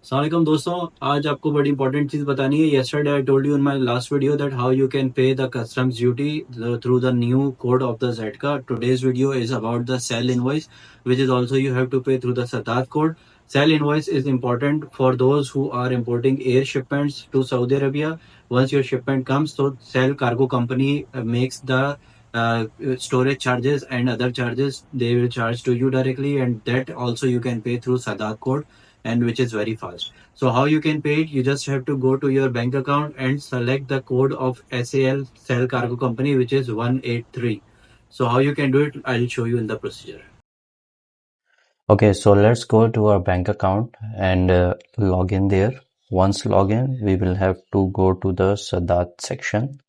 Assalamualaikum दोस्तों, आज आपको बड़ी इंपॉर्टेंट चीज बतानी है। Yesterday I told you in my last video that how you can pay the customs duty through the new code of the ZCA. Today's video is about the SAL invoice, which is also you have to pay through the Saddad code. SAL invoice is important for those who are importing air shipments to Saudi Arabia. Once your shipment comes, so SAL cargo company makes the storage charges and other charges they will charge to you directly, and that also you can pay through Saddad code, and which is very fast. So how you can pay it? You just have to go to your bank account and select the code of SAL Cell Cargo Company, which is 183. So how you can do it? I'll show you in the procedure. Okay, so let's go to our bank account and log in there. Once log in, we will have to go to the Saddad section.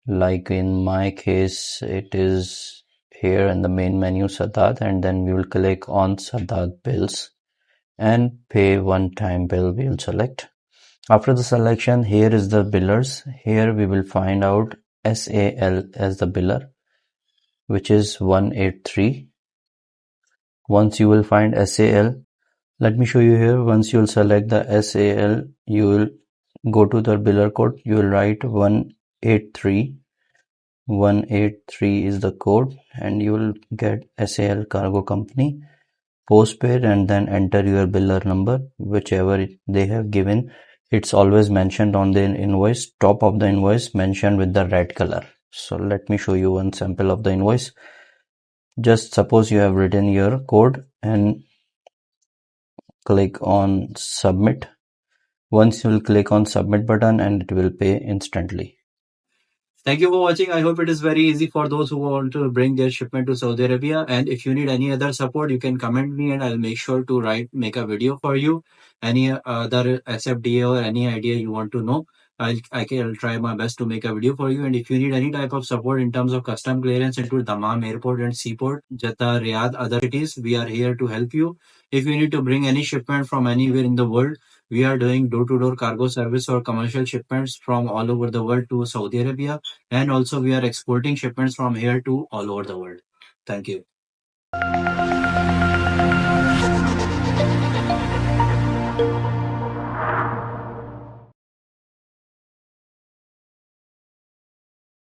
Like in my case, it is here in the main menu Saddad, and then we will click on Saddad bills and pay one-time bill we will select. After the selection, here is the billers. Here we will find out SAL as the biller, which is 183. Once you will find SAL, let me show you here. Once you'll select the SAL, you will go to the biller code. You will write 183. 183 is the code, and you will get SAL Cargo Company postpaid, and then enter your biller number, whichever they have given. It's always mentioned on the invoice, top of the invoice mentioned with the red color. So let me show you one sample of the invoice. Just suppose you have written your code and click on submit. Once you will click on submit button and it will pay instantly. Thank you for watching. I hope it is very easy for those who want to bring their shipment to Saudi Arabia. And if you need any other support, you can comment me and I'll make sure to make a video for you. Any other SFDA or any idea you want to know, I'll try my best to make a video for you. And if you need any type of support in terms of custom clearance into Dammam Airport and Seaport, Jeddah, Riyadh, other cities, we are here to help you. If you need to bring any shipment from anywhere in the world, we are doing door-to-door cargo service for commercial shipments from all over the world to Saudi Arabia, and also we are exporting shipments from here to all over the world. Thank you.